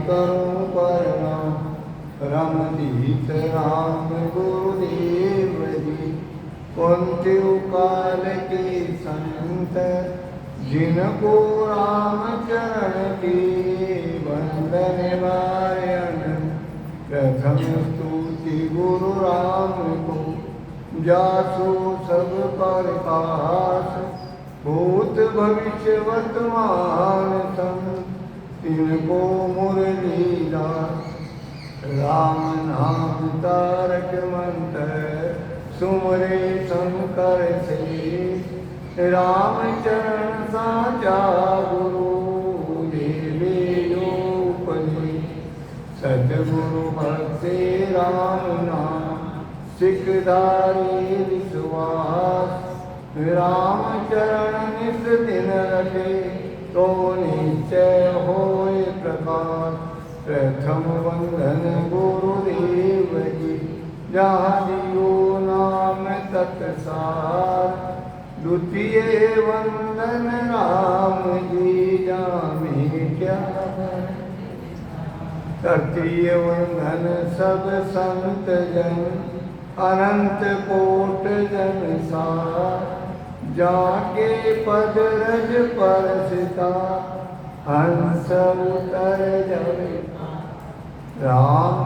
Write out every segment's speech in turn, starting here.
करूं प्रणाम रमतीर्थ राम गुरुदेव जी। कुंती काल के संत जिनको राम चरण की वंदन नारायण। प्रथम स्तुति गुरु राम को जासु सब प्रकाश। भूत भविष्य वर्तमान संत इनको मुरलीदास। राम नाम तारक मंत्र सुमरे शंकर से। रामचरण साचा गुरु देवे उपदे। सतगुरु भक्ति राम नाम सिखदारी विश्वास। रामचरण नित दिन रटे तो निश्चय होए प्रकाश। प्रथम वंदन गुरुदेव जी जहाँ दियो नाम तत्सार। द्वितीय वंदन राम जी जामे क्या। तृतीय वंदन सब संत जन अनंत कोट जन सार। जाके पद रज परसिता हंस उतर जावे। राम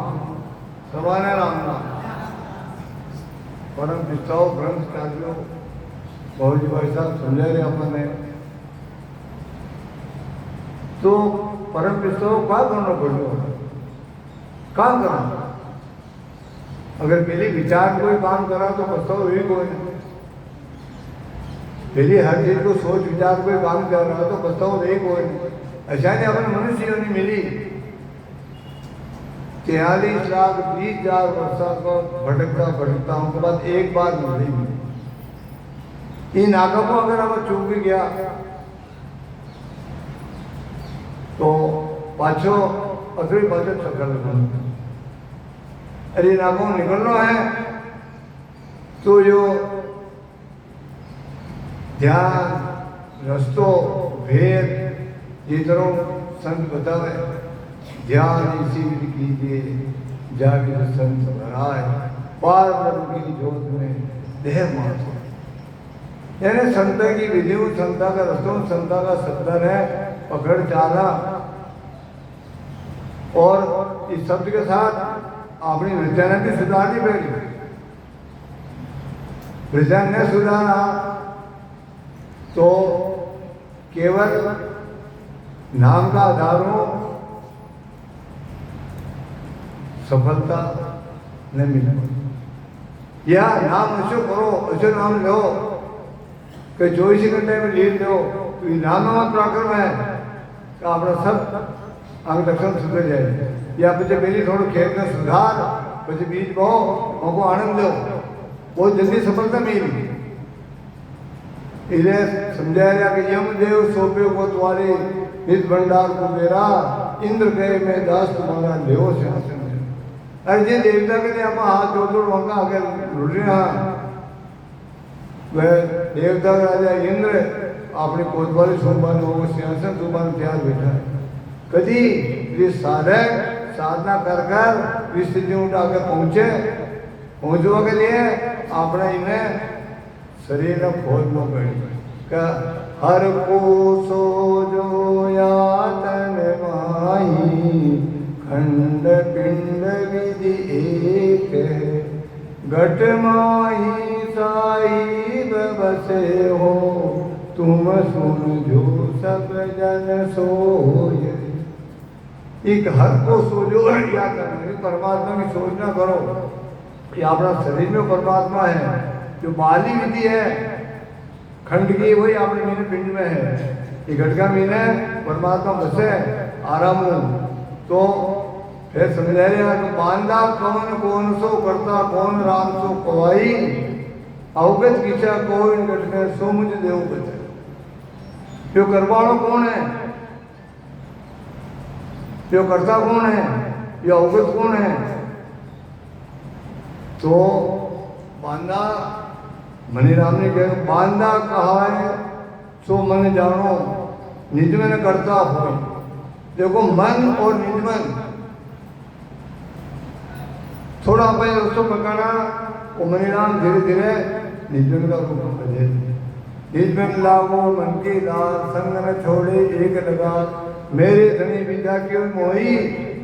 सवाने राम नाम परम विस्ताव ग्रंथ काढलो भाऊजी भाई साहब समझा रहे अपने। तो परम विस्ताव क्या करना पड़ो क्या करना। अगर पहले विचार कोई काम करा तो पछताओ भी कोई नहीं। पहले हर चीज को सोच विचार कोई काम कर रहा तो पछताओ नहीं कोई नहीं। ऐसा नहीं अपने मनुष्यों ने मिली 43,20,000 वर्षा को भटकता भटकता उनके बाद एक बार मिली। इन आगों को अगर हम चूक भी गया तो पाछो अथड़ी पाछो चक्कर लगना। अरे इन आगों निकलना है तो जो ध्यान रस्तो भेद ये तरह संत बतावे। ध्यान इसी कीजिए जागे संत भराए। पार ब्रह्म की ज्योत में देह मातो। यानी संत की विधि संता का रस्तो संता का सत्तर है पकड़ चाला। और इस शब्द के साथ अपनी वृत्तियां ने भी सुधारनी पड़ेगी। वृत्तियां ने सुधारा तो केवल नाम का आधार हो सफलता नहीं मिले। या नाम ऐसे करो ऐसे नाम लो कि 24 घंटे में लीन लो तो नाम में पराक्रम है तो अपना सब अंग लक्षण सुधर जाए। या पीछे पहले थोड़ा खेत में सुधार पीछे बीज बो उनको आनंद दो बहुत जल्दी सफलता मिली। इन्हें समझाया कि यमदेव सौंपे को तुम्हारे निज भंडार को मेरा। इंद्र कहे मैं दास तुम्हारा लेवो सिंहासन। अरे जे देवता के आप हाथ जोड़ जोड़ वहां आगे लुट रहे हैं। वह देवता का राजा इंद्र अपनी कोतवाली सोमवार हो सिंहासन सोमवार त्याग बैठा है। कभी ये साधक साधना कर कर स्थितियों उठा के पहुंचवा के लिए अपने इन्हें शरीर खोल लो बैठ हर को सो जो यातन माही। खंड पिंड विधि एक घट माही साहिब बसे हो। तुम सुन जो सब जन सोय। एक हर को सोचो या करना परमात्मा की सोचना करो। ये अपना शरीर में परमात्मा है। जो बाली विधि है खंड की वही अपने मीने पिंड में है। ये घटका मीने परमात्मा बसे आराम हो। तो फिर समझा रहे हैं तो बांधा कौन सो करता कौन राम सो कवाई। अवगत किसा कोई घटने सो मुझे देव बचे। जो करवाणो कौन है जो करता कौन है ये अवगत कौन है। तो बांधा मनीराम ने कहा बांधा कहा है सो मन जानो निज में करता हो। देखो मन और निजमन थोड़ा अपन रस्तो पकाना वो मनीराम धीरे धीरे निजमन का रूप बदले। निजमन लागो मन की दाल संग न छोड़े एक लगा मेरे धनी विद्या क्यों मोही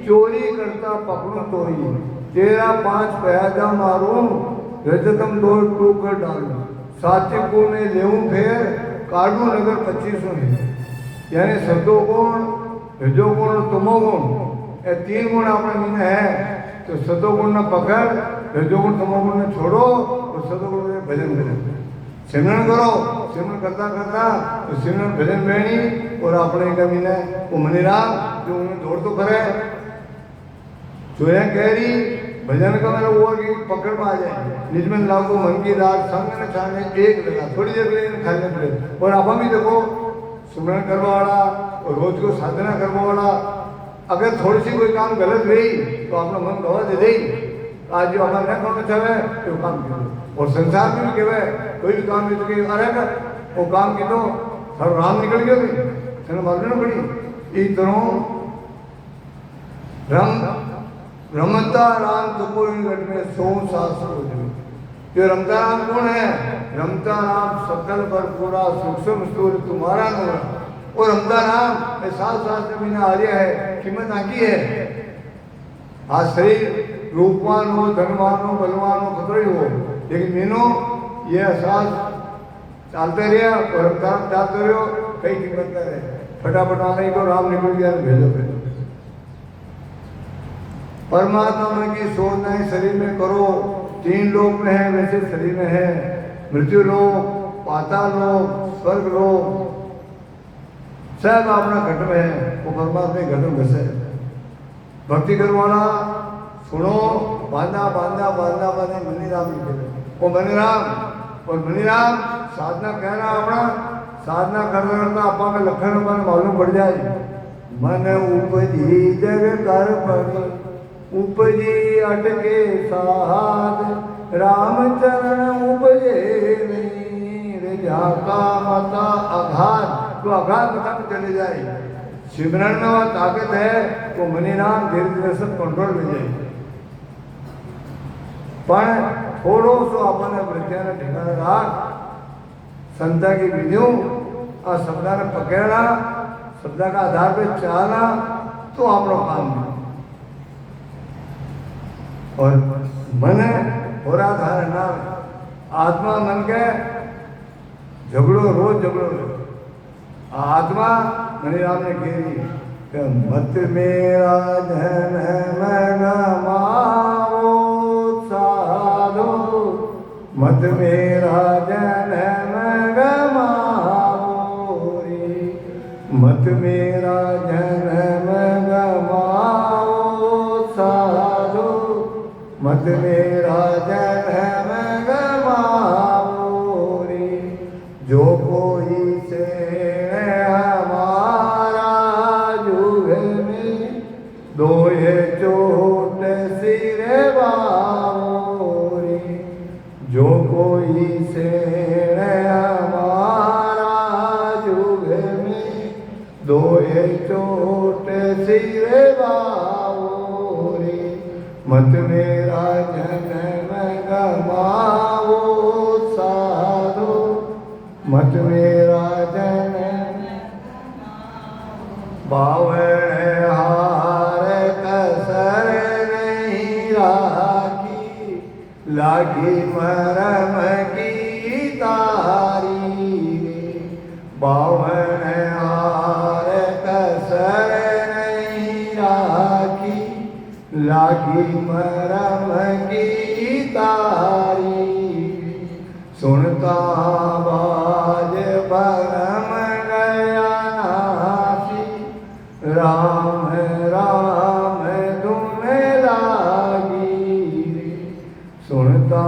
चोरी करता पकड़ू तोही तेरा 5 पैदा मारूं रजतम 2 टूकर डालू सात्विक गुण में लेऊं फेर काटू नगर 25 है। यानी सतोगुण रजोगुण और तमोगुण ये 3 गुण अपने में है तो सतोगुण न पकड़ रजोगुण तमोगुण ने छोड़ो और सतोगुण में भजन करो सिमरन करो। सिमरन करता करता तो सिमरन भजन बेणी और अपने कमी ने वो मनीराम जो उन्हें दौड़ तो करे चोरियां कह रही भजन का मेरा हुआ कि पकड़ में आ जाए। निजमन लागू मन की रात संग न छाने एक लगा थोड़ी देर के लिए खाने पड़े। और आप भी देखो सुमरन करवा वाला और रोज को साधना करवा वाला अगर थोड़ी सी कोई काम गलत हुई तो अपना मन गवा दे दे आज जो हमारे न करना चाहे तो काम करो। और संसार में भी कहवे कोई भी काम तो अरे कर वो काम की तो हर राम निकल गया थे मालूम न पड़ी इस तरह रमता राम तो कोई घट में 100 शास्त्र हो जाए। जो रमता राम कौन है? रमता राम सकल पर पूरा सूक्ष्म स्थूल तुम्हारा नूर और रमता राम 7 शास्त्र में आर्य है कीमत आकी है। आज शरीर रूपवान हो धनवान हो बलवान हो खतरे हो लेकिन मीनो ये एहसास चलते रहा और रमता राम चलते रहो कई कीमत करे फटाफट आने को राम निकल गया भेजो भेजो। परमात्मा की सोच नहीं शरीर में करो 3 लोक में है वैसे शरीर में है मृत्यु लोक पाताल लोक स्वर्ग लोक सब अपना घट में है वो परमात्मा के घट में घसे। भक्ति करवाना सुनो बांधा बांधा बांधा बांधे मनीराम वो मनीराम और मनीराम साधना कहना अपना साधना करता करता अपा में लखन मन मालूम पड़ जाए। मन उपजी जग कर पड़ी उपजी अटके साध रामचरण उपजे नहीं रे जाका मता अघात तो अघात मता में चले जाए। सिमरन में वह ताकत है वो मनीराम धीरे धीरे सब कंट्रोल में जाए। पर थोड़ो सो अपने वृत्तियां ने ठिकाने राख संता की विधियों और शब्दा ने पकड़ना शब्दा का आधार पे चलना तो आप लोग काम में और मन हो रहा धारणा आत्मा मन के झगड़ो रोज झगड़ो आत्मा मनीराम ने कही मत मेरा धन मन माओ साधो मत मेरा जन मन माओ रे मत मेरा जन मन माओ साधो मत मेरा जन मन माओ रे जो कोई से हमारा जुग में दोहे चोट सिरे बाओ रे जो कोई से हमारा जुग में दोहे चोट सिरे बाओ रे मत मेरा जन्म गमाओ साधो मत मेरा जन्म बावण हार कसर नहीं राखी लागी मरम की तारी बावण हार कसर नहीं राखी लागी मरम की तारी सुनता बाज परम गया नासी राम राम धुन लागी सुनता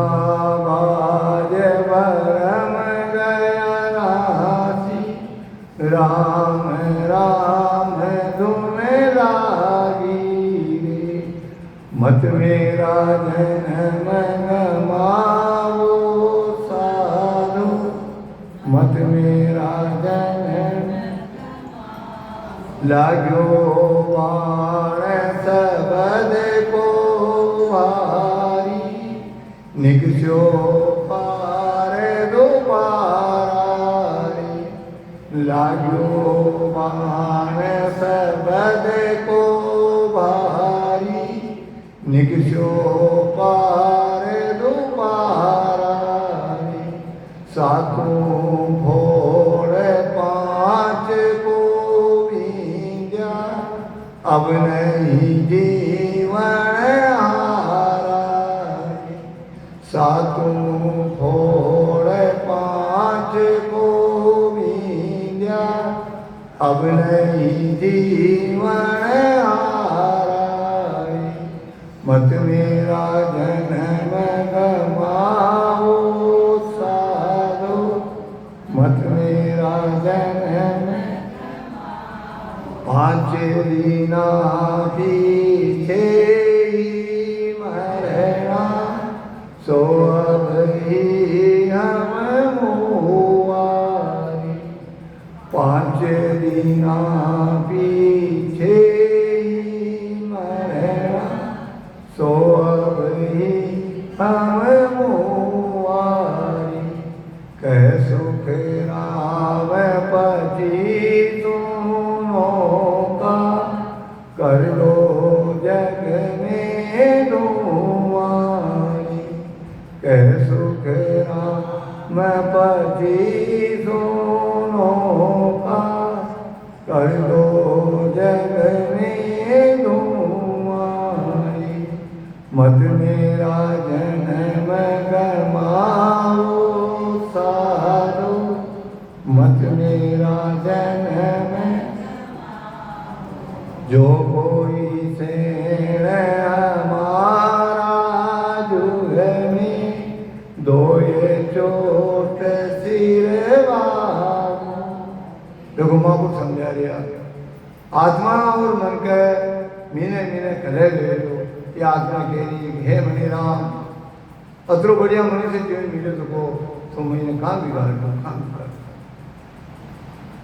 बाज परम गया नासी राम राम धुन लागी मत मेरा जन्म गमाओ साधु मत मेरा जन्म लाग्यो वाणे सबद को भारी निकस्यो पार दो पारी लाग्यो वाणे सबद को भारी निकस्यो पार दो पारी सातों भोर पांच को विंध्या अब नहीं जीवन हारा सातों भोर पांच को विंध्या अब नहीं जीवन हारा मत मेरा जन्म गमाओ साधो मत मेरा जन्म पांच दीना पीछे मरना सो अब ही हम मुआरी पांच दीना पीछे मरना सो अब ही हम मुआरी कह सुख राम पति दोनों का कर लो जग में दुआरी कह सुख राम पति दोनों का कर लो जग में दुआरी मत मेरा जन्म गमाओ साधो मत मेरा जन्म जो कोई सेण हमारा जुग में दोये चोट सिरवागो देखो माँ को समझा दिया आत्मा और मन के मीने मीने करे गए ये आत्मा कह रही है हे मणि राम अतरो बढ़िया मनुष्य जीवन मिले तो मैंने कहाँ बिगाड़ दो कहाँ बिगाड़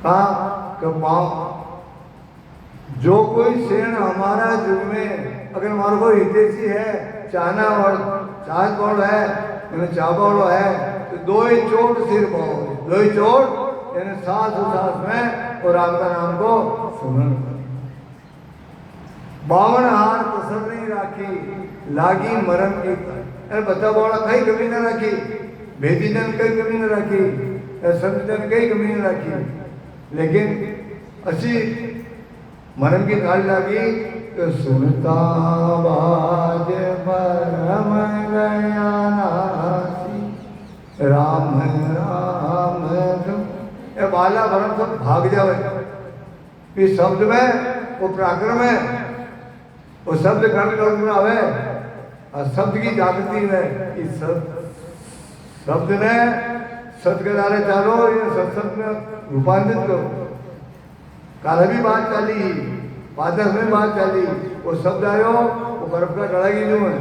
कहाँ कब पाँव जो कोई शेण हमारा जुग में अगर हमारे को हितेशी है चाहना और चाहत वालों है मैंने चाहवा वालों है तो दो ही चोट सिर पाओ दो ही चोट यानी सास में और राम का नाम को सुमरण कर बावन हार कसर नहीं राखी लागी मरम की अरे बता बोला कहीं कमी न रखी भेदी जन कहीं कमी न रखी संत जन कहीं कमी न रखी लेकिन अच्छी मरम की गाल लगी तो सुनता बाज परम गया नासी राम राम ये बाला भरम सब भाग जावे इस शब्द में वो पराक्रम है वो शब्द कर्ण आवे और शब्द की जागृति है इस शब्द ने सत्य के द्वारा चालो ये सत्संग में रूपांतरित करो काल भी बात चली पादर में बात चली वो शब्द आयो वो बर्फ का डड़ागी जो है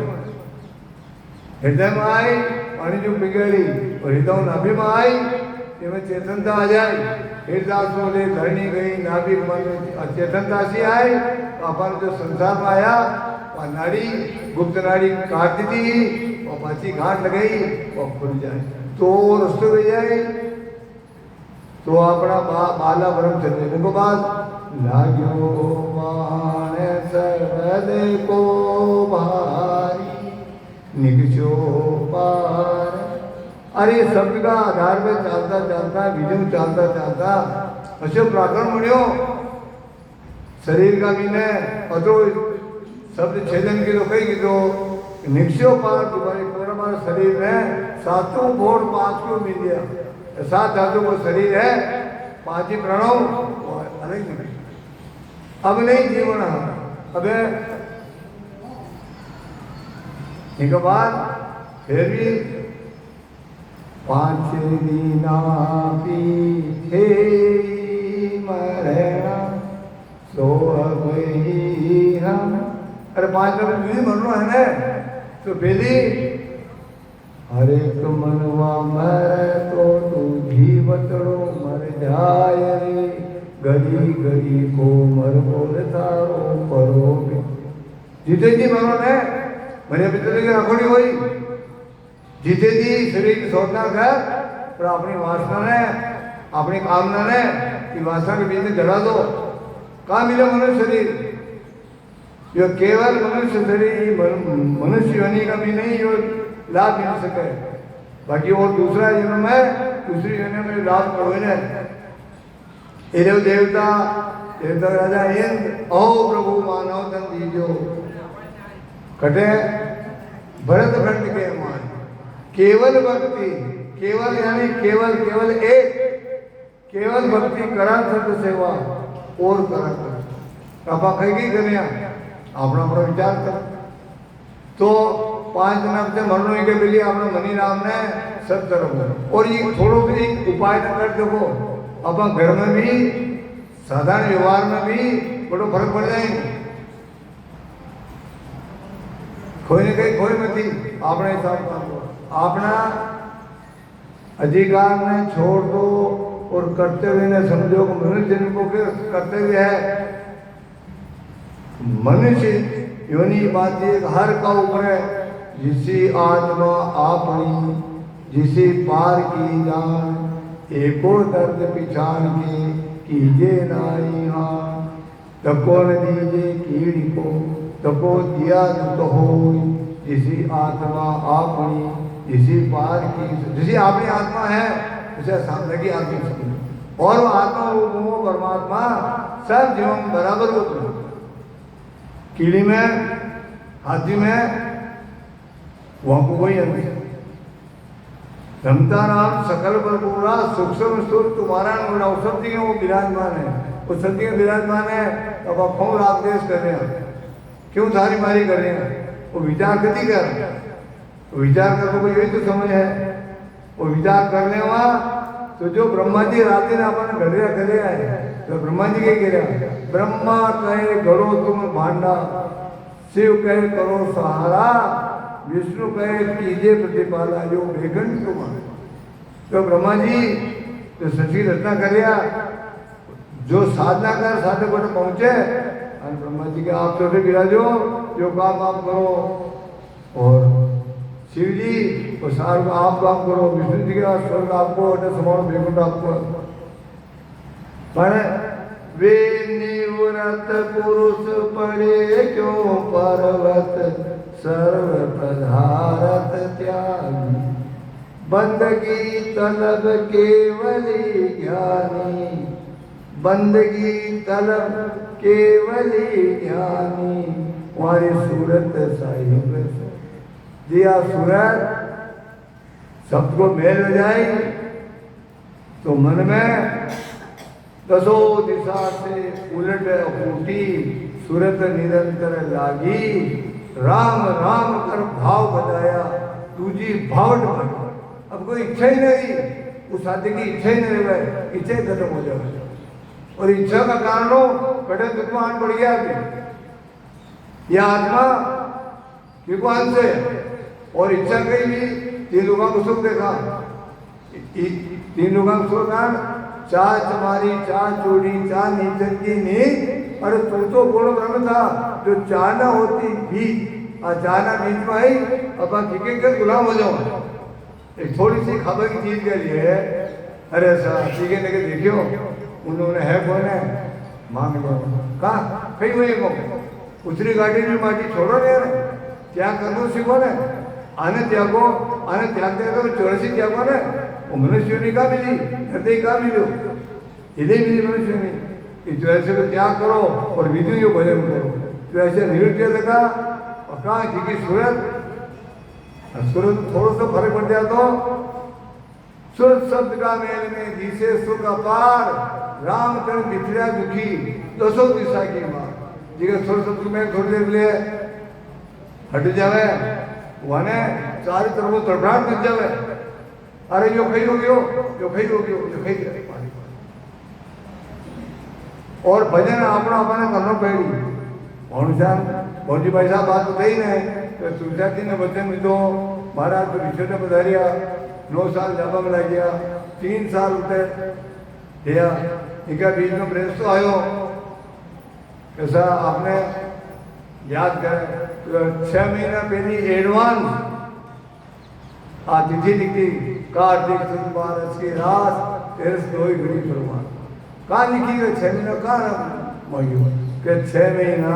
हृदय में आई पानी जो पिघली और हृदय नाभि में आई इसमें चेतनता आ जाए हृदय बोले धरनी गई नाभि मन चेतनता सी आई तो अपन जो संसार में आया वह नाड़ी गुप्त नाड़ी काट दी और पाची घाट लगाई और खुल जाए तो रस्तों में जाए तो अपना बाला ब्रह्म चले को बाद लाग्यो मान सरद को भारी निकचो पार अरे शब्द का आधार पे चलता चलता विजु चलता चलता अशोक प्राकरण बण्यो शरीर का भी ने अतो शब्द छेदन की तो कही की तो निकचो पार तुम्हारे पूरा शरीर में सातों बोर्ड पांच को मिल गया सात धातु को शरीर है पांच ही प्रणव अलग नहीं अब नहीं जीवन अबे एक बार फिर भी पांच दीना पीछे मरना सो अब ही हम अरे 5 मिनट भी मरना है ना तो पहली हर एक मनवा मर तो तू जीवतड़ो मर जाय रे घड़ी घड़ी को मरबो ने थारो परो जीते जी मरो ने मेरे पिता की रखोड़ी हुई जीते जी शरीर सोचना कर पर अपनी वासना ने अपनी कामना ने कि वासना के बीच में जला दो कहाँ मिले मनुष्य शरीर जो केवल मनुष्य शरीर मनुष्य योनि का भी नहीं जो लाभ मिल सके बाकी और दूसरा जन्म है दूसरी योनि में लाभ कोई नहीं एवं देवता देवता राजा इंद्र ओ प्रभु मानव तन दीजो कटे भरत खंड के मान केवल भक्ति केवल यानी केवल केवल एक केवल भक्ति करा सत सेवा और करा कृपा कहीं करिया अपना अपना विचार कर तो 5 दिन से मरने के लिए अपना मनी राम ने सब करो और ये थोड़ो भी उपाय न कर देखो अपन घर में भी साधारण व्यवहार में भी बड़ो फर्क पड़ जाएंगे कोई न कहीं कोई मत अपने हिसाब का अपना अधिकार ने छोड़ दो और कर्तव्य ने समझो कि मनुष्य जन्म को कर्तव्य है मनुष्य योनि बात एक हर का ऊपर है जिसी आत्मा आपनी जिसी पार की जान एको दर्द पिछान के कीजे नाई हाँ तको न दीजे कीड़ी को तको दिया तो हो जिसी आत्मा आपनी जिसी पार की जिसी आपनी आत्मा है उसे सामने की आत्मा समझो और वो आत्मा वो परमात्मा सब जीवन बराबर को कीड़ी में हाथी में वहां को कोई अंतर धमता नाम सकल पर पूरा सूक्ष्म स्थूल तुम्हारा औषध जी वो विराजमान है उस सत्य के विराजमान है अब आप कौन रात देश कर रहे हैं क्यों थारी मारी कर रहे हैं वो विचार कति कर विचार कर तो यही तो समझ है वो विचार करने वहाँ तो जो ब्रह्मा जी रात दिन अपन घड़िया करे आए तो ब्रह्मा जी के गिरा ब्रह्मा कहे गढ़ो तुम भांडा शिव कहे करो सहारा विष्णु कहे कीजिए प्रतिपाला जो बेगन तुम तो ब्रह्मा जी जो सची रचना करिया जो साधना कर साधक पर पहुंचे और ब्रह्मा जी के आप छोटे विराजो जो काम आप करो और शिव जी और सार को आप काम करो विष्णु जी के स्वर्ग आपको समान बेगुंड आपको पर वे निवृत पुरुष पड़े क्यों पर्वत सर्व पधारत त्यागी बंदगी तलब केवली ज्ञानी बंदगी तलब केवली ज्ञानी वारी सूरत साहिब दिया सूरत सबको मेल हो जाए तो मन में दसों दिशा से उलट फूटी सूरत निरंतर लागी राम राम कर भाव बताया तुझी भावट बन अब कोई इच्छा ही नहीं उस आदमी की इच्छा ही नहीं रहे इच्छा ही खत्म हो जाए और इच्छा का कारण हो कटे दुख में आन पड़ गया अभी यह आत्मा कृपान से और इच्छा कहीं भी 3 लोगों को सुख देखा 3 लोगों को सुख चाह तुम्हारी चाह चोरी चाह नीचन की नींद अरे तू तो पूर्ण ब्रह्म था जो चाहना होती भी चाहना बीच में आई अब ठीक है गुलाम हो जाओ एक थोड़ी सी खबर की चीज के लिए अरे सर ठीक है लेकिन देखियो उन्होंने है कौन है मांग लो कहा कहीं हुई को उतरी गाड़ी में माटी छोड़ो नहीं त्याग करना सीखो ने आने त्यागो आने त्याग देगा तो 84 त्यागो ने वो मनुष्य ने कहा मिली हृदय कहा मिलो इधे मिली मनुष्य ने कि जो ऐसे को त्याग करो और विधि को भजन करो तो ऐसे निवृत्ति लगा और कहा जी की सूरत थोड़ा सा फर्क पड़ जाए तो सूरत शब्द का मेल में जिसे सुख अपार राम कर बिखरा दुखी दसों दिशा की माँ जिसे सूरत शब्द में थोड़ी देर लिए हट जावे वने चारों तरफ तड़फड़ाहट मच जावे अरे यो खई हो गयो यो खई हो गयो यो खई और भजन अपना अपने करना पड़ी अनुसार भौजी भाई साहब बात बताई नहीं तो तुलसा जी ने वचन में तो महाराज तो विषय ने बधारिया 9 साल जाबा में लग गया 3 साल उठे दिया इनका बीच में प्रेस तो आयो कैसा आपने याद करें तो 6 महीना पहले एडवांस तिथि लिखी कार्तिक सुद 12 की रात 13 घड़ी परवान कहाँ लिखी है 6 महीना कहाँ मांगी कि 6 महीना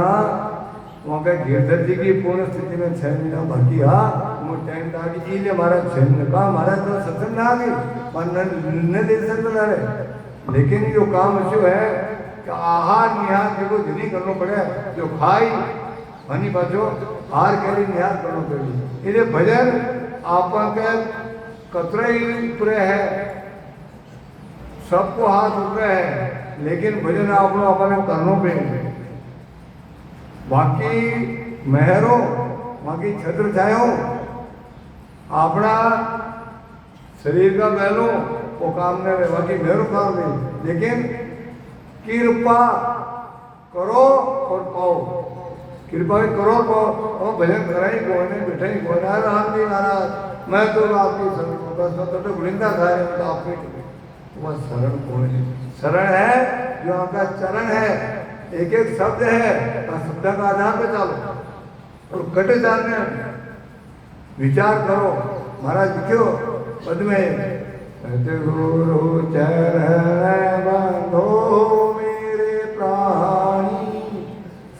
वहाँ पे गिरधर जी की पूर्ण स्थिति में 6 महीना बाकी हाँ वो टाइम था कि जी हमारा 6 महीना कहा हमारा तो सत्संग ना आ गई न दे सकता रहे लेकिन जो काम जो है कि आहार निहार देखो जनी करना पड़े जो खाई हनी बाजो हार करी निहार करना पड़े इन्हें भजन आप कतरे ही पूरे है सबको हाथ उतरे है लेकिन भजन आप लोग अपने करनो पे बाकी महरो बाकी छत्र छायो अपना शरीर का महलो वो काम नहीं रहे बाकी मेरो काम नहीं लेकिन कृपा करो और पाओ कृपा करो पाओ और भजन कराई कौन है बैठे कौन है राम जी महाराज मैं तो आपकी शरण तो गुलिंदा खा रहे तो आपके वह शरण कौन है शरण है जो आपका चरण है एक एक शब्द है शब्द का आधार पे चलो और कट जानने विचार करो महाराज लिखो पद में सतगुरु चरण बंधो मेरे प्राणी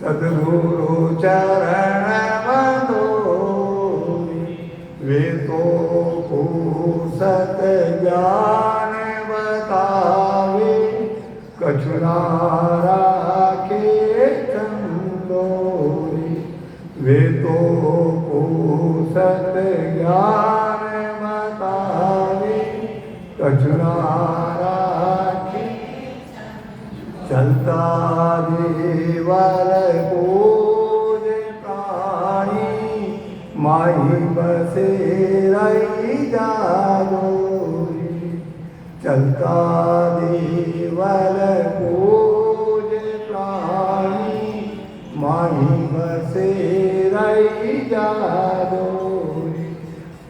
सतगुरु चरण बंधो वे तो सत ज्ञान बतावे कछुनारा के चंदोरी वे तो सत ज्ञान बतावे कछुनारा के चलता देवर पूज प्राणी माही बसे रही जागोरी चलता देवर पूज प्राणी माही बसे रही जागोरी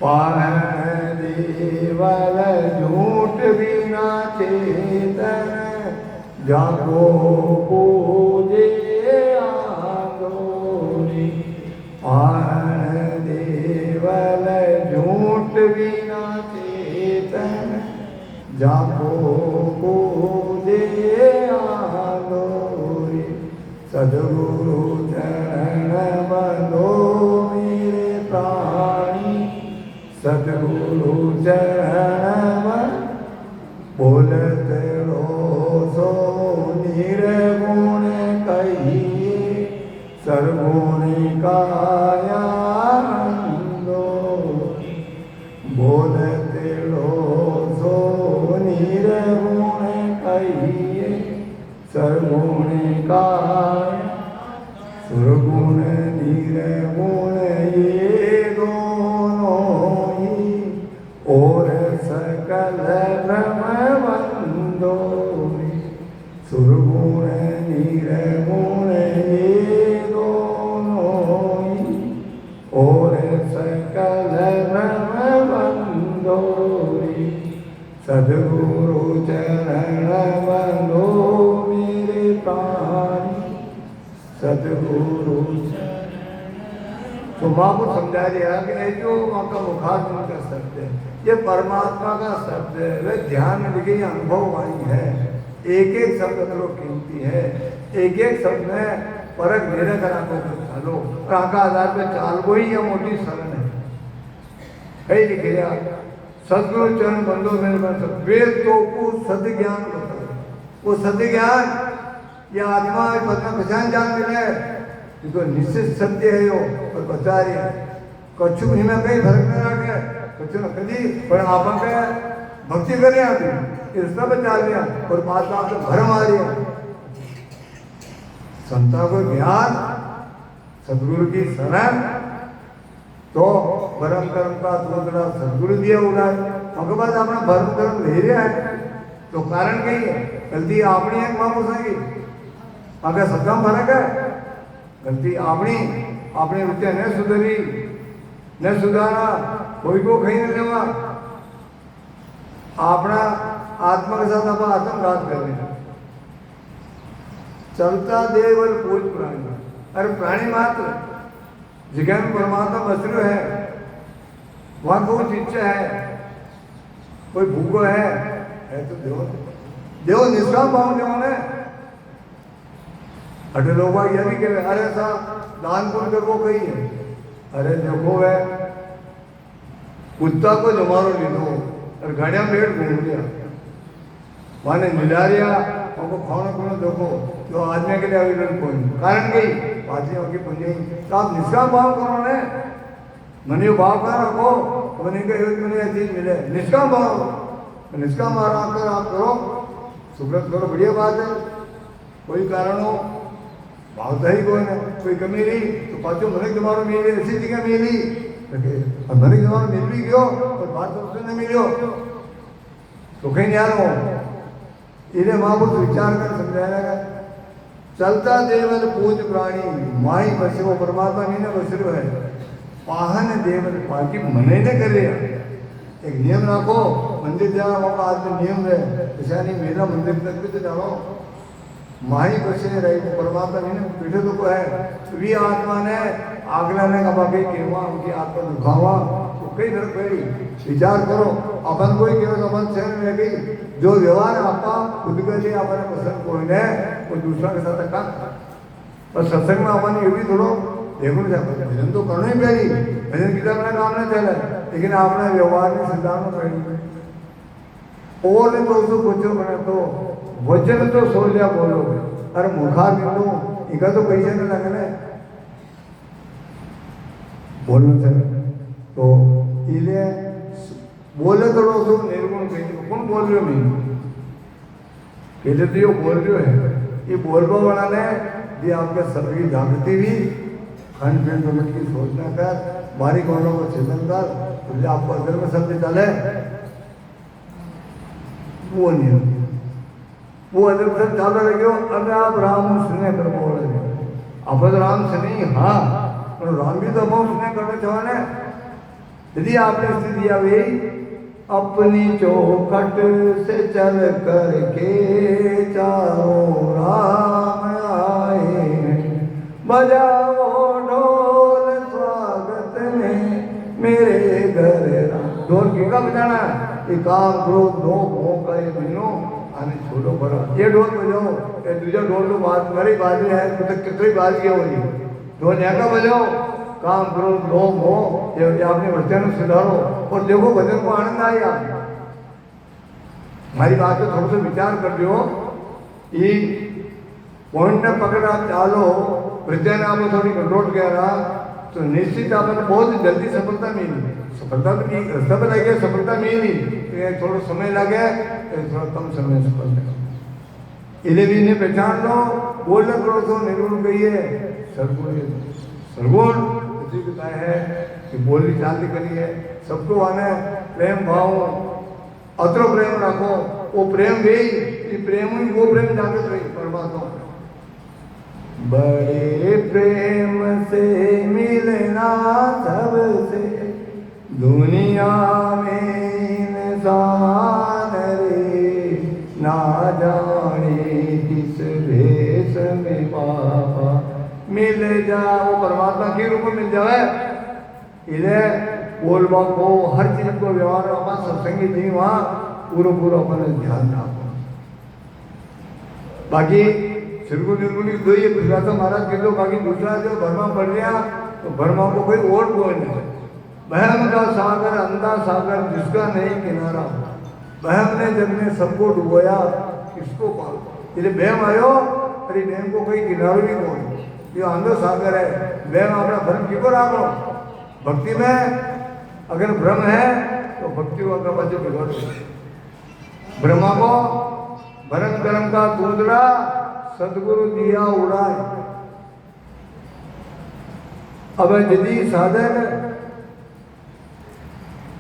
पान देवर झूठ बिना चेतन जागो पूजे आगोरी पान देवर झूठ बिना चेतन जागो पूजे आगोरी सद्गुरु चरण बंधो मेरे प्राणी सद्गुरु चरण बोलत सो निर्गुण कहिए सर्वगुण काया बोलत सो निर्गुण कहिए सर्वगुण काय सुरगुण निर्गुण ये दोनों ही और सकल ब्रह्म बंदो सुरगुण निर्गुण ये दोनों ही और सकल ब्रह्म बंदो सद्गुरु चरण बंधो मेरे प्राणी सद्गुरु तो माँ को समझा दिया कि ये जो वहाँ का मुखात्मा का शब्द है ये परमात्मा का शब्द है वह ध्यान में लिखी अनुभव वाणी है एक एक शब्द तो कीमती है एक एक शब्द में परख मेरे करा को चलो और आका आधार पे चाल वो ही मोटी शरण है कई लिखे सदगुरु चरण बंधो मेरे पास वेद तो को सत्य ज्ञान वो सत्य ज्ञान ये आत्मा पहचान जान मिले तो निश्चित सत्य है यो और बचा रही है कछु में कहीं फर्क नहीं रखे कछु न कभी पर आप भक्ति करें आप इस सब बचा लिया और बात बात तो भरम आ रही है संता को ज्ञान सदगुरु की शरण तो भरम कर्म का दूसरा सदगुरु दिया हुआ है उनके बाद अपना भरम कर्म ले रहा है तो कारण कहीं है गलती आपनी है मामू संगी अगर सबका फर्क है गलती आपनी अपनी रुचि न सुधरी न सुधारा कोई को कहीं न लेवा अपना आत्मा के साथ आप आत्मघात कर लेना चलता देव और पूज प्राणी। अरे प्राणी मात्र जगह में परमात्मा बस रहे है, वहां कुछ इच्छा है, कोई भूखो है तो देव देव निष्काम भाव देव ने अटे लोग यह भी कहे अरे सा दान पुण्य करको कही है। अरे देखो है कुत्ता को जमारो लीधो और घड़िया पेट घूम लिया, माने मिला लिया हमको खाना पीना देखो जो आदमी के लिए आवेदन कोई कारण गई बाजी की पुण्य। तो आप निष्काम भाव करो ने मन भाव का रखो तो मन का मैंने चीज मिले निष्काम भाव। निष्काम भाव कर आप करो सुब्रत करो बढ़िया बात है। कोई कारण हो भावता ही कोई ना कोई कमी रही तो पाचो मन तुम्हारो मिले ऐसी जगह मिली मन तुम्हारो मिल भी गयो और बात तो नहीं मिलो तो कहीं नहीं आ रहा हूँ। इन्हें महापुरुष विचार कर समझाया चलता देवल पूज प्राणी माई बसे वो परमात्मा नहीं ना बस रहे है पाहन देवल बाकी मने ने कर रहे एक नियम रखो मंदिर जाना वहाँ आदमी नियम है ऐसा नहीं मेरा मंदिर तक भी तो जाओ माही बसे रही वो परमात्मा नहीं ना पीठे तो को है वी आत्मा ने आगला ने कहा भाई केवा उनकी आत्मा दुखावा तो कई तरह करी विचार करो अपन कोई केवल अपन शहर में गई जो व्यवहार आपा खुद के लिए अपने पसंद कोई ने वो दूसरा के साथ का पर सत्संग में अपन ये भी थोड़ो देखो भजन तो करना ही पड़ी भजन की अपना काम नहीं चले लेकिन आपने व्यवहार में सिद्धांत पड़ी और नहीं तो उसको पूछो मैंने तो वचन तो सो लिया बोलो अरे मुखा बिंदु इनका तो पैसे नहीं लगने बोलना चाहिए तो इसलिए बोले थोड़ा उसको निर्गुण कहीं कौन बोल रहे हो मैं कहते तो ये बोल रहे है ये बोलबा वाला ने ये आपके सबकी जागृति भी खंड खंड की सोचना कर बारी कौनों को चेतन कर तो आपको अंदर में शब्द चले वो नहीं वो अंदर में सब चालू लगे अब आप राम सुने कर बोल रहे अब राम से नहीं हाँ पर राम भी तो बहुत सुने करना चाहने यदि आपने स्थिति आई अपनी चौखट से चल करके चारों राम आए बजाओ ढोल स्वागत में मेरे घर राम। ढोल किसका बजाना है काम क्रोध दो भोग का ये महीनों आने छोड़ो बड़ा ये ढोल बजाओ ये दूसरा ढोल तो बात मेरी बाजी है तो कितनी बात क्या हो रही ढोल यहाँ का बजाओ काम क्रोध लोभ हो ये आपने वचन सुधारो और देखो भजन को आनंद आएगा। हमारी बात को थोड़ा सा विचार कर दो ये पॉइंट न पकड़ आप चालो वृद्धा ने आपको थोड़ी कंट्रोल किया रहा तो निश्चित आपको बहुत जल्दी सफलता मिली। सफलता तो रास्ता पर लगे सफलता मिली थोड़ा समय लगे थोड़ा कम समय सफलता इन्हें भी इन्हें पहचान लो बोलना करो तो निर्गुण कहिए सरगुण सरगुण है कि बोली चालती करी है सबको आने प्रेम भाव अत्र प्रेम रखो वो प्रेम भी प्रेम ही वो प्रेम जागृत रही परमात्मा बड़े प्रेम से मिलना सबसे दुनिया में इंसान रे ना जाने किस भेष में पापा मिल जाओ परमात्मा के रूप में मिल जाए इन्हें बोलबा को हर चीज को व्यवहार अपन सत्संगी थी वहाँ पूरा अपने ध्यान रखो। बाकी सिरगुल निर्गुल दो ये गुजरात महाराज के लोग बाकी दूसरा जो बर्मा पढ़ गया तो बर्मा को कोई और कोई नहीं बहम का सागर अंधा सागर जिसका नहीं किनारा बहम ने जब ने सबको डुबोया किसको पाल ये बहम आयो अरे बहम को कोई किनारा भी कौन ये अंधो सागर है बहम अपना भ्रम क्यों राखो भक्ति में अगर भ्रम है तो भक्ति को अगर बच्चे बिगड़ ब्रह्मा को भरम कर्म का कूदरा सदगुरु दिया उड़ाए। अब यदि साधक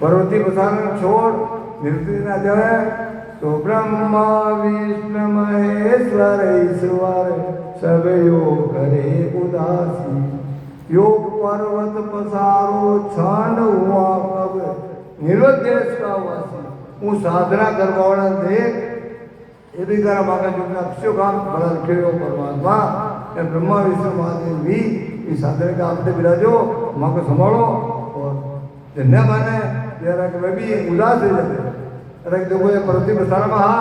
पर्वती प्रसारण छोड़ निवृत्ति न जाए तो ब्रह्मा विष्णु महेश्वर ईश्वर सब योग करे उदासी योग पर्वत पसारो छांड हुआ कब निर्वत देश का वासी वो साधना करवाना देख ये भी करा मांगा जो अक्षय काम बड़ा रखे हो परमात्मा या ब्रह्मा विष्णु महादेव भी इस साधन का आपसे विराजो माँ को संभालो और धन्य माने तेरा कि मैं भी उदास हो जाते अरे देखो ये प्रति बसारा महा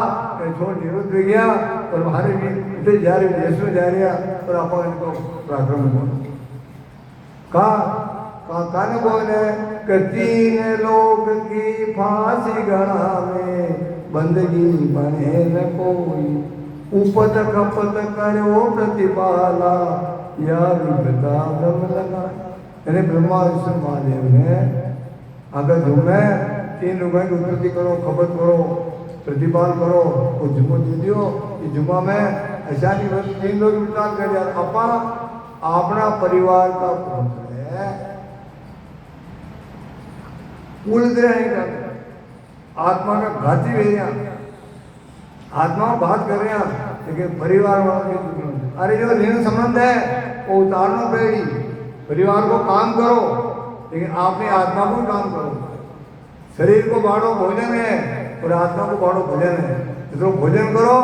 छोड़ निरुद्ध हो गया और हमारे भी इतने जा रहे देश में जा रहे और आप इनको पराक्रम बोलो कहा ने बोले कि तीन लोग की फांसी गढ़ा में बंदगी बने न कोई उपत खपत करो प्रतिपाला या विपता ब्रह्म लगा यानी ब्रह्मा विष्णु महादेव ने अगर जुम्मे तीन लोगों की उत्पत्ति करो खपत करो प्रतिपाल करो वो जुम्मो दे दियो ये जुम्मा में ऐसा नहीं बस तीन लोग विचार कर दिया अपा अपना परिवार का पुत्र है उलझे नहीं करते आत्मा का घाती भेजा आत्मा बात कर रहे हैं लेकिन परिवार वालों के अरे जो ऋण संबंध है वो उतारना पड़ेगी परिवार को काम करो लेकिन आपने आत्मा को काम करो शरीर को बाढ़ो भोजन है और आत्मा को बाढ़ो भोजन है जितना भोजन करो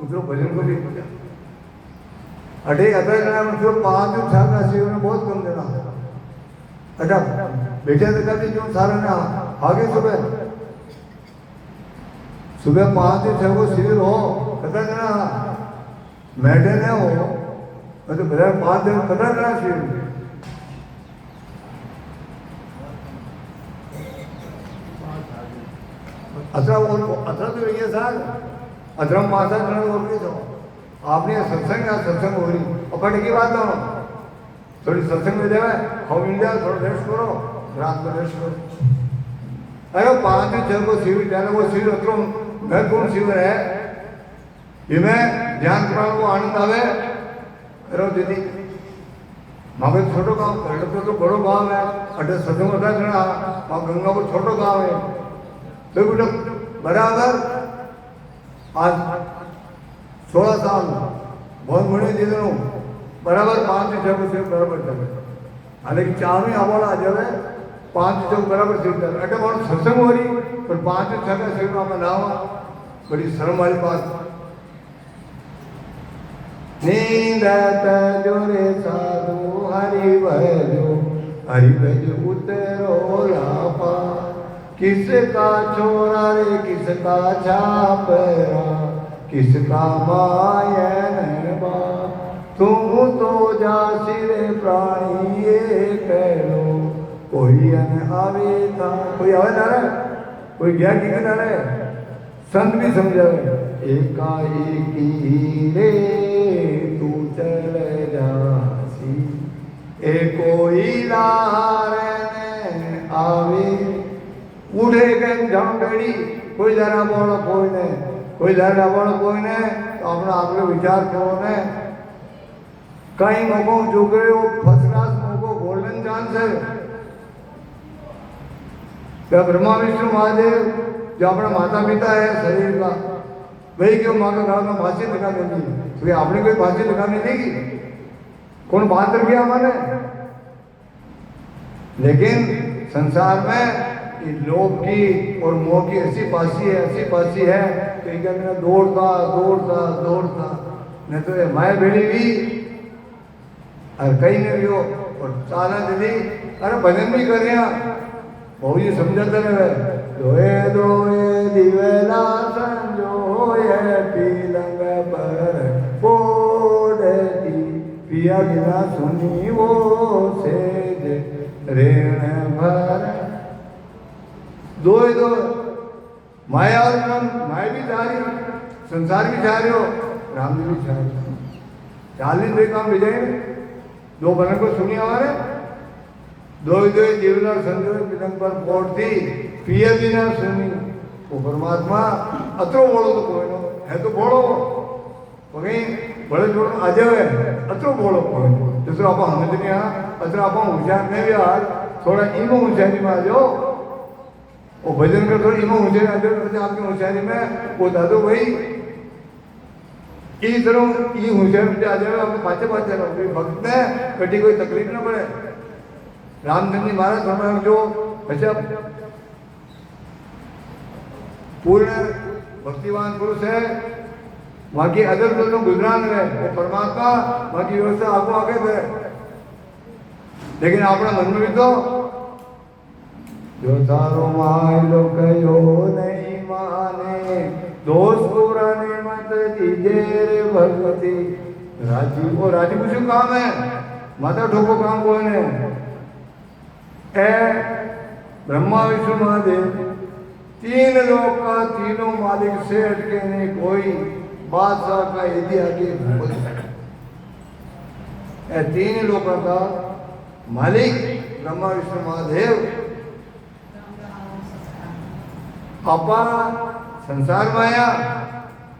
उतना भोजन को भी अरे अतः जो 5 6 का सेवन बहुत कम देना अच्छा बेटे तो कभी जो सारा ना आगे सुबह 5 से 6 को शिविर हो कथा देना मैडे न हो तो मेरा 5 दिन कथा देना शिविर अतरा तो रही है सर अतरम माता और भी तो आपने सत्संग हो रही और पढ़ की बात हो थोड़ी सत्संग में जाए हम इंडिया थोड़ा रेस्ट करो रात में रेस्ट करो अरे 5 से 6 को शिविर जाना वो शिविर अतरो महत्वपूर्ण शिविर है इनमें ध्यान करने को आनंद आवे करो दीदी माँ छोटो गाँव करड़ो तो बड़ो गाँव है अटे सत्संग होता है वहाँ गंगापुर छोटो गाँव है तो बेटा बराबर आज 16 साल बहुत बड़े जितनों बराबर 5 से 6 को बराबर चले हालांकि 4 में आवाज आ जाए 5 से 6 बराबर सीट जाए अटे बहुत सत्संग हो रही पर 5 से 6 का सीट में ना हुआ बड़ी शर्म वाली बात नींद जोरे साधु हरि भज उतरो लापा किसका छोरा रे किसका छापरा किसका मायन बा तुम तो जासी रे प्राणी ये करो कोई अन आवे था कोई आवे ना रे कोई ज्ञान की ना रे संत भी समझावे एकाएकी रे तू चल जासी ए कोई लारे आवे उठे गए जाम बेड़ी कोई जरा बोलो कोई ने कोई जरा बोलो कोई ने तो अपना आपने विचार करो ने कई मौकों जो करे वो फर्स्ट क्लास मौकों गोल्डन चांस है क्या ब्रह्मा विष्णु महादेव जो अपना माता पिता है शरीर का वही क्यों माँ का घर में फांसी लगा देती तो आपने कोई फांसी लगाने देगी कौन बात रखी हमारे लेकिन संसार में लोभ की और मोह की ऐसी पासी है कि क्या दौड़ता नहीं तो माया भेड़ी भी और कहीं ने भी हो और चाला दीदी अरे भजन भी कर रहे बहु जी समझाते रहे दोए दोए दिवेला संजोए पीलंग पर पोड़ती पिया बिना सुनी वो से रेण भर दो माया और मन माया भी जा रही संसार भी जा रहे हो राम जी भी जा रहे 40 दिन काम भेजे 2 बन को सुनी हमारे दो जीवना संजोय पिलंग पर पोट थी पिया भी ना सुनी वो परमात्मा अतरो बोलो तो कोई नो है तो बोलो कहीं बड़े जोड़ आ जाए अतरो बोलो कोई दूसरा आप हम नहीं अतरा आप होशियार नहीं भी यार थोड़ा इमो होशियारी में आ जाओ वो भजन कर थोड़ी इमो होशियारी आ जाओ आपकी होशियारी में वो दादो भाई इस तरह ये होशियार में आ जाए आपको पाचे रहो भक्त में कटी कोई तकलीफ ना पड़े रामचंद्र जी महाराज जो अच्छा पूर्ण भक्तिवान पुरुष है बाकी अदल तो गुजरान है परमात्मा बाकी व्यवस्था आगो आगे है लेकिन अपना मन में भी तो जो तारो मायलो कयो नहीं माने दोस्त पुराने मत दीजे रे भगवती राजी वो राजी कुछ काम है माता ठोको काम कोई ने ए ब्रह्मा विष्णु महादेव तीन लोग का तीनों मालिक से हटके नहीं कोई बादशाह का यदि आगे बोल सकता तीन लोगों का मालिक ब्रह्मा विष्णु महादेव अपा संसार माया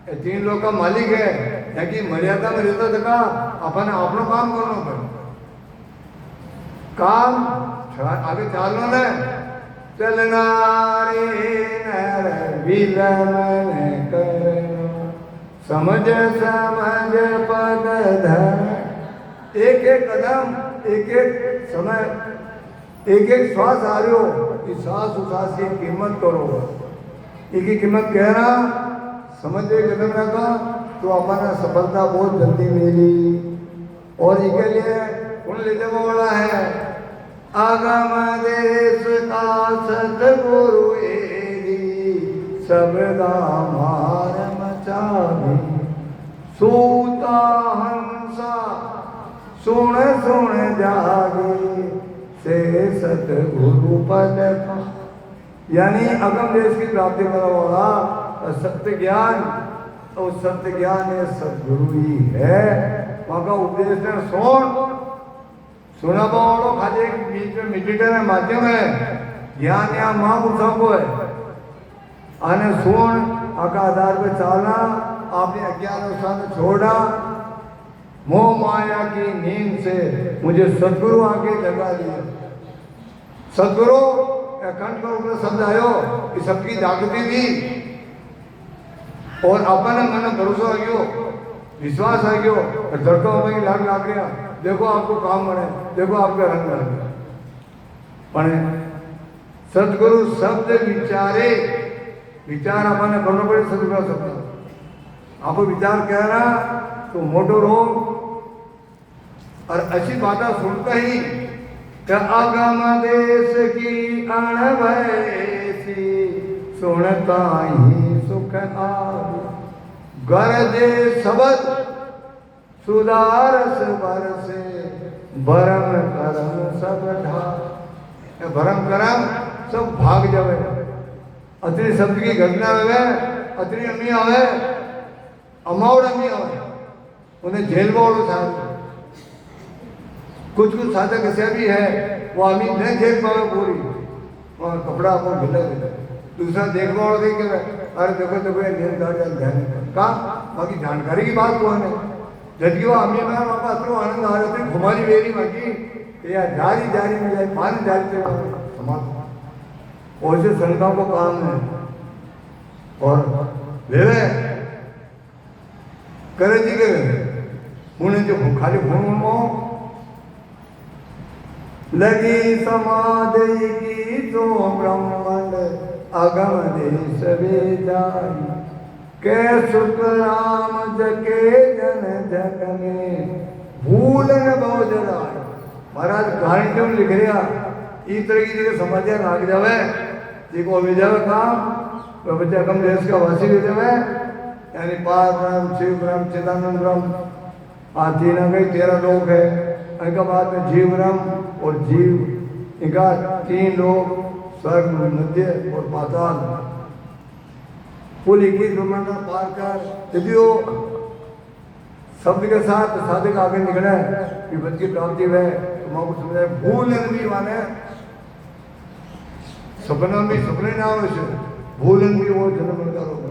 ये तीन लोग का मालिक है यानी मर्यादा में रहता था अपन अपना काम करना पड़े काम आगे चालना है चलना रे नर विलमन करना समझ समझ पद धर एक एक कदम एक एक समय एक एक श्वास आ रहे हो इस श्वास उश्वास की कीमत करो एक ही कीमत कहना समझ कदम रखा तो अपना सफलता बहुत जल्दी मिली और इसके लिए कौन ले जाने वाला है आगम देश का सतगुरु एरी सबदा मार मचावे सूता हंसा सुन सुन जागे से सतगुरु पद यानी अगम देश की प्राप्ति करने वाला सत्य ज्ञान और सत्य ज्ञान है सदगुरु ही है वहां का उपदेश ने सुना पाओ खाली बीच में मेडिटेशन है माध्यम है ज्ञान यहाँ महापुरुषों को है आने सुन आका आधार पे चलना आपने अज्ञान स्थान छोड़ा मोह माया की नींद से मुझे सदगुरु आके जगा दिया सदगुरु कंठ पर ऊपर शब्द आयो कि सबकी जागृति भी और अपन मन भरोसा आ गयो विश्वास आ गयो धड़का होगा कि लाग गया देखो आपको काम बने देखो आपका रंग बने पण सदगुरु शब्द विचारे विचार अपन करना पड़े सदगुरु शब्द आप विचार कहना तो मोटो रोग और अच्छी बात सुनता ही अगम देश की अणभैसी सुनता ही सुख आवे गरजे शब्द सुधारस बरसे भरम करम सब ढा भरम करम सब भाग जावे अतरी शब्द की घटना हुए अतरी अम्मी आवे अमावड़ अम्मी आवे उन्हें जेल में था कुछ कुछ साधक ऐसे भी है वो अम्मी नहीं झेल पावे पूरी वहाँ कपड़ा आपको ढीला देता दूसरा देखने वाला देख के अरे देखो देखो ये नींद ध्यान कहा बाकी जानकारी की बात कौन है जबकि वो अम्मी मैं वहाँ अतरो आनंद आ रहे थे घुमारी वेरी बाकी या जारी जारी में जाए पानी जारी से समाप्त और ऐसे संताओं को काम है और वे करे जी के उन्हें जो खाली भून लगी समाधि की तो ब्रह्मांड अगम देश वेदाई के सुख राम जके जन जग में भूलन बहु जलाए महाराज कहानी क्यों लिख रहा इस तरह की जगह समझिया लाग जावे देखो अभी जावे काम बच्चे अगम देश का वासी भी जावे यानी पार ब्रह्म शिव ब्रह्म चिदानंद ब्रह्म आदि न गई 13 लोग है इनका बाद में जीव ब्रह्म और जीव इनका 3 लोग स्वर्ग मध्य और पाताल पुल 21 ब्रह्मांड पार कर यदि वो शब्द के साथ साधक आगे निकले कि बच की प्राप्ति है तो माँ को समझाए भूल भी माने सपना भी सपने ना हो भूलन भी वो जन्म का रोग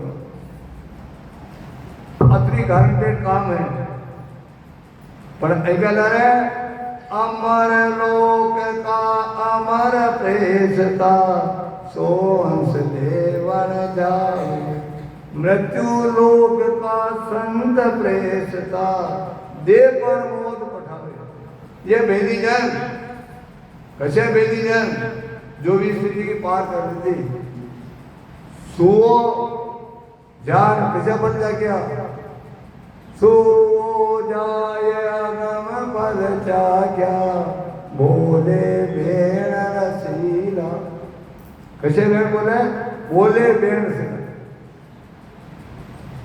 अतरी गारंटेड काम है पर ऐसा ला रहे अमर लोक का अमर प्रेसता सो हंस देवन जाए मृत्यु लोक का संत प्रेसता दे पर मोद पठावे ये भेदी जन कैसे भेदी जन जो भी स्थिति की पार कर देती सुओ जान कैसे बन जा क्या सो जाय अगम पद क्या बोले बेण रसीला। कसे बेण बोले बेण से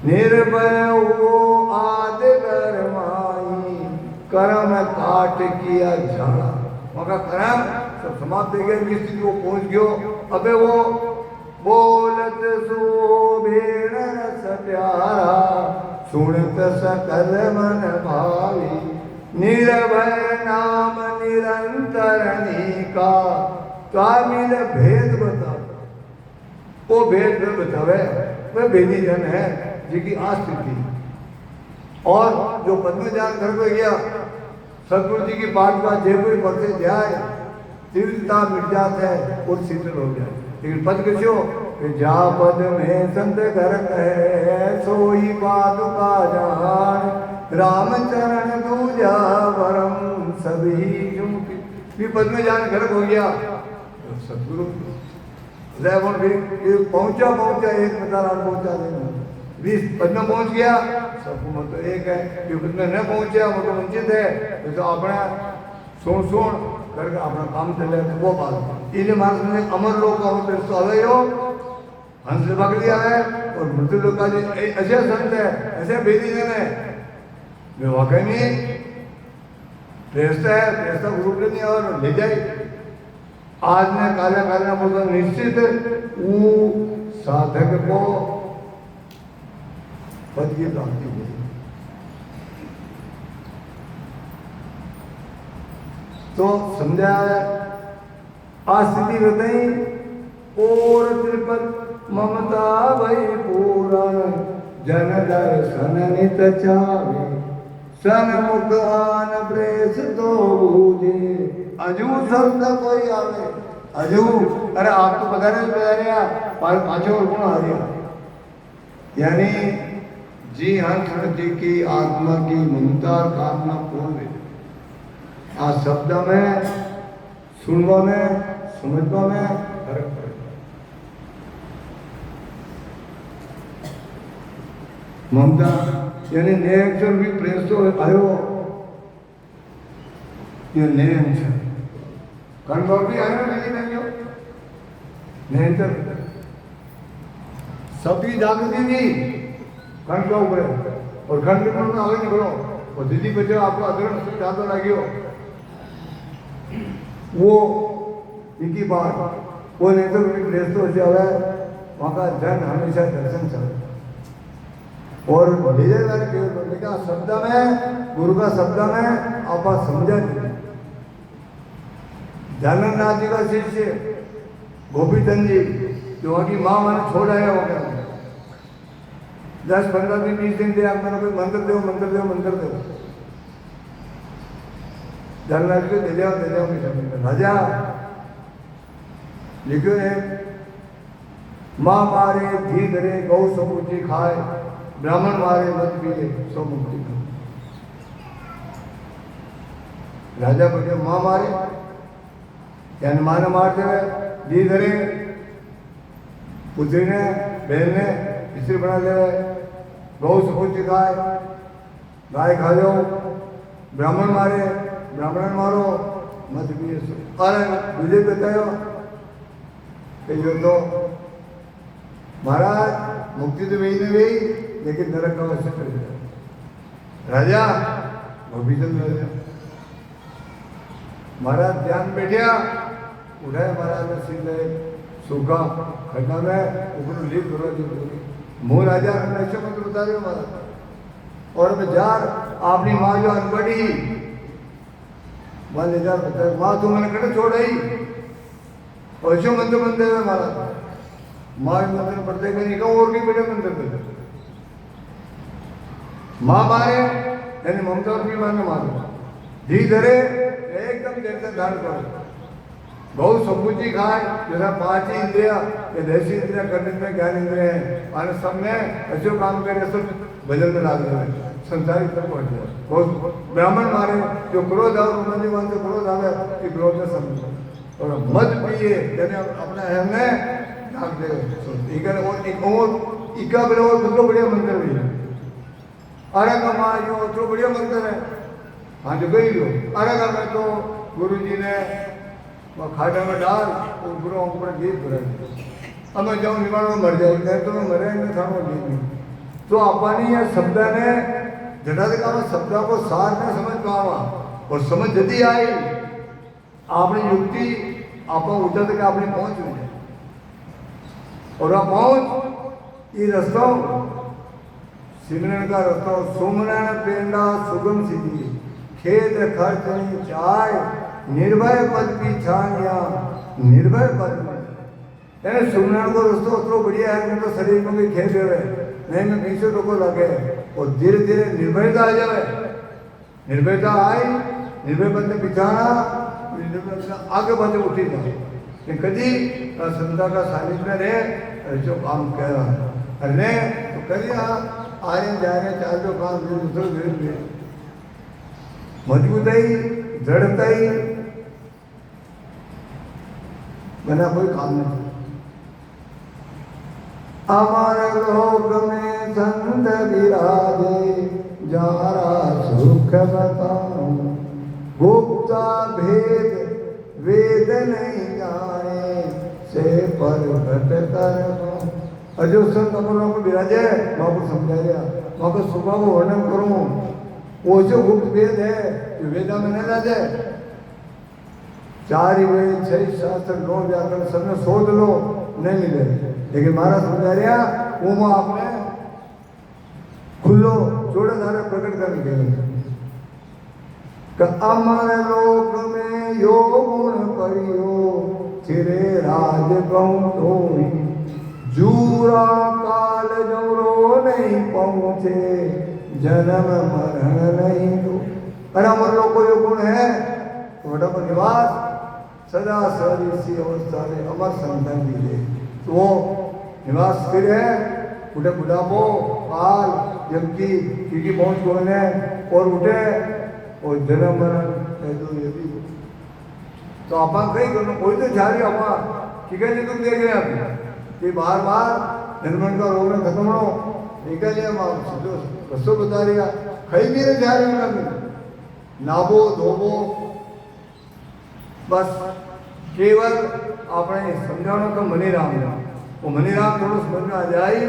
निर्भय वो आद गरमाई कर्म काट किया झाड़ा। मगर कर्म सब समाप्त हो गया, स्थिति को पहुंच गयो। अबे वो बोलत सो भेण रस प्यारा सुनत सकल मन भावी। निर्भय नाम निरंतर का कामिल भेद बता। वो भेद बतावे वह भेदी जन है जिनकी आस्थिति। और जो पद्मजान घर में गया सतगुरु जी की बात का जे कोई पढ़ते जाए तीव्रता मिट जात है और शीतल हो जाए। लेकिन पद किसो जा पद में संत घर कहे सोई बात का जान रामचरण दूजा वरम सभी झुमकी। पद में जान गर्भ हो गया सतगुरु पहुंचा एक मतारा पहुंचा देना 20 पद में पहुंच गया सबको मतलब एक है। जो पद में न पहुंचा वो तो वंचित है। तो अपना सुन करके अपना काम चले तो वो बात इन्हें मानस में अमर लोग का तो अवय हो हंस पकड़ लिया है। और मृत्यु लोग का ऐसे संत है ऐसे वेदी जन है वे वाकई में प्रेस्ता ग्रुप नहीं और ले जाए। आज ने काला बोला निश्चित वो साधक को पद की प्राप्ति हुई। तो समझा आज स्थिति बताई और त्रिपद ममता भई पूरण जन दर्शन नित चावे सन्मुख आन प्रेस तो बूझे अजू शब्द कोई आवे। अजू अरे आप तो बता रहे पर पांचों और गुण आ गया। यानी जी हंस जी की आत्मा की ममता कामना पूर्ण आज शब्द में सुनवा में समझवा में फर्क पड़ेगा। ममता यानी नेक्चर भी प्रेसो आयो ये नेक्चर कन्वर्ट भी आयो नहीं हो नेक्चर सबकी जागृति भी खंड का ऊपर और खंड में आगे निकलो और दीदी बच्चे आपको अदरण ज्यादा लगे वो इनकी बात वो नहीं तो प्रेस तो से है वहाँ का जन हमेशा दर्शन चले और ले जाएगा शब्द में गुरु का शब्द में आप समझा नहीं। जाननाथ जी का शिष्य गोपीचंद जी जो वहाँ की माँ मैंने छोड़ आया होगा 10-15 दिन 20 दिन दिया मैंने कोई मंत्र दो जाननाथ जी को दे जाओ राजा लिखो है माँ मारे धी धरे गौ समुची खाए ब्राह्मण मारे मत पिए सो मुक्ति का। राजा बोले माँ मारे यानी माँ ने मारते हुए धी धरे पुत्री ने बहन ने स्त्री बना ले गौ सपूची खाए गाय खा जाओ ब्राह्मण मारे ब्राह्मण मारो मत पिए सो। अरे मुझे बतायो कि जो तो महाराज मुक्ति तो वही नहीं गई लेकिन नरक का अवश्य कर दिया। राजा गोपीचंद राजा महाराज ध्यान बैठा उठाए महाराज ने सीधे सूखा खड्डा में ऊपर लीप करो जी मुँह राजा ऐसे मंत्र उतारे महाराज और मैं जार अपनी माँ जो अनपढ़ी मान जार बताए माँ तू मैंने कटे छोड़ आई और ऐसे मंत्र बनते हुए महाराज माँ मंत्र पढ़ते नहीं कहूँ और भी बड़े मंत्र देते माँ मारे यानी ममता और भी माने मारो धी धरे एकदम देर से धारण करो गौ सपूची खाए जैसा 5 इंद्रिया या 10 इंद्रिया करने में ज्ञान इंद्रिया है और सब में ऐसे काम करे सब भजन में लाग जाए संसारिक तक पहुंच जाए। बहुत ब्राह्मण मारे जो क्रोध आओ उन्होंने मान से क्रोध आवे कि क्रोध में समझो और मत पिए यानी अपना हमने नाक दे और एक और इका बड़े और दूसरा बढ़िया मंदिर भी है अरे कमायो तो बढ़िया मंदिर है। हाँ जो गई लो अरे का मैं तो गुरु जी ने खाड़ा में डाल ऊपरों ऊपर गीत भरा अब मैं जाऊँ निवाण में मर जाए नहीं तो मैं मरे नहीं था नहीं। तो अपनी यह शब्द ने जटा का शब्द को सार में समझ पावा और समझ यदि आई अपनी युक्ति आप उठा तक अपनी पहुंच हो जाए और आप पहुंच ये रस्तों सिमरन का रस्तों सुमरन पेंडा सुगम सिद्धि खेत खर्च नहीं चाय निर्भय पद की छानिया निर्भय पद में यानी सुमरन को रस्तो उतरो बढ़िया है मैं तो शरीर में भी खेत देवे नहीं मैं पीछे तो को लगे और धीरे धीरे निर्भयता आ जाए निर्भयता आई निर्भय पद में बिछाना आगे बढ़े उठी जाए कभी संता का सानिध्य रहे जो काम कह रहा अरे तो करिए आ रहे जा रहे चार जो काम दूसरे धीरे धीरे मजबूताई दृढ़ताई बना कोई काम नहीं। अमर लोक में संत विराजे जारा सुख बताऊं गुप्ता भेद वेद नहीं जाने से परगट कर अजो संत अमरों को विराजे वहाँ को समझा दिया वहाँ को सुबह को वर्णन करूँ वो जो गुप्त वेद है जो वेदा में नहीं राजे चार ही वेद छह शास्त्र नौ व्याकरण सब में शोध लो नहीं मिले लेकिन महाराज समझा रहा वो आपने खुलो जोड़े धारे प्रकट करने के लिए अमर लोक में यो गुण परियो चिरे राज गौरी जूरा काल जोरो नहीं पहुंचे जन्म मरण नहीं दो अरे अमर लोक को यो गुण है वोटा पर निवास सदा सदी सी अवस्था में अमर संतन मिले तो वो निवास फिर है उठे बुढ़ापो काल जबकि की पहुंच कौन है और उठे और जन्म मरण ये भी तो आप कहीं करना कोई तो जा रही आप ठीक है तुम देख रहे हैं कि बार बार जन्मन का रोग खत्म हो निकल लिया आप रसो बता रहा कहीं भी नहीं जा रहे हैं नाबो धोबो बस केवल आपने समझाना तो मनीराम वो मनीराम थोड़ा समझ में आ जाए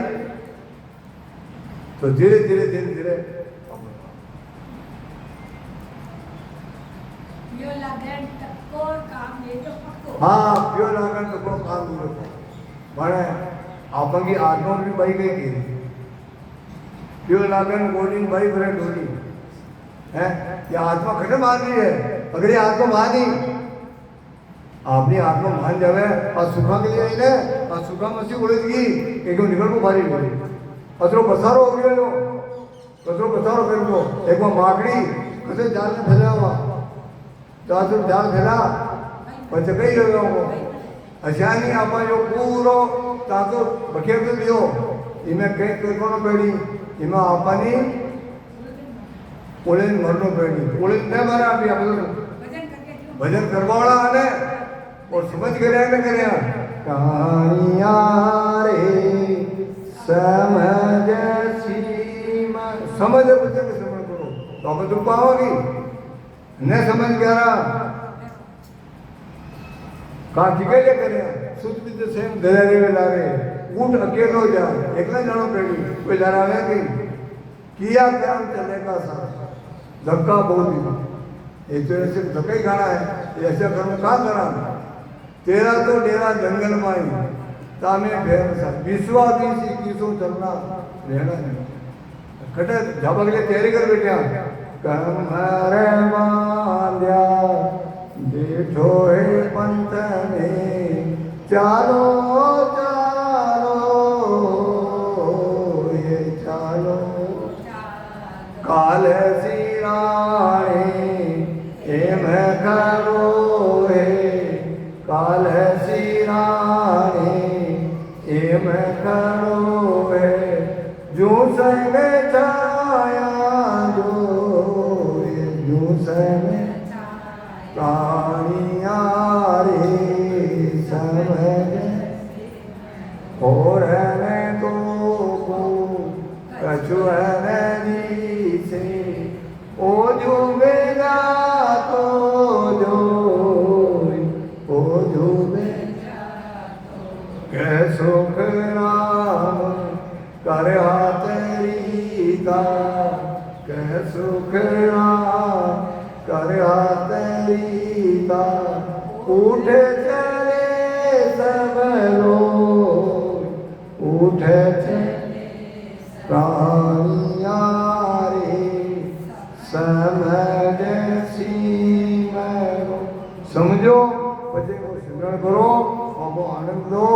तो धीरे धीरे धीरे धीरे हाँ प्योर लागन तो को काम नहीं बने आपकी आत्मा भी बही गई थी प्योर लागन गोली बही भरे डोली है ये आत्मा खत्म मान रही है अगर ये आत्मा मानी आपने आत्मा मान जावे और सुखा के लिए आई ने और सुखा मसी उड़ेगी एकदम निकल को भारी गई अतरो बसारो हो गया लो अतरो बसारो कर दो एक बार मागड़ी कैसे जाल में फैला हुआ तो आज जाल फैला बच्चे कई लगा वो अचानी आपा जो पूरो तातो बखेर तो दियो इमे कई कोई पेड़ी इमे आपानी ओले मरनो पेड़ी ओले न मारा अभी आप भजन करवाड़ा आने और समझ करे न करे कहानियां रे समझ सीमा समझ बच्चे के समझ करो तो आप तुम पाओगी न समझ गया कहा ठीक है करे शुद्ध विद्य से दरिया में ला रहे ऊट अकेलो जा एकला जानो पेड़ी कोई जरा है कि किया काम चलेगा साथ धक्का बहुत एक तो ऐसे धक्का ही खाना है ऐसा कर्म कहाँ करा तेरा तो डेरा जंगल में तामे भेड़ सा विश्वा बीसी किसो चलना रहना नहीं कटे झाबा के लिए तैयारी कर बैठे कमर मांद्या बैठो है पंत में चालो चालो ये चालो काल सिराणे एम करो है काल सिराणे एम करो है जो संग छाया जो संग कहानियां रे समझ और है तो कछु है नहीं कह सुख राम कर तेरी का, कह सुख राम कर तेरी का, उठे चले सब लोग, उठे चले प्राणिया रे, समझ सीमरो। समझो પછી કો સિમરણ કરો, આવો આનંદ લો।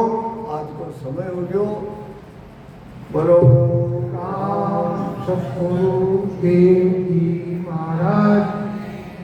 આજ કો સમય हो गयो। બોલો સદગુરુ દેવજી મહારાજ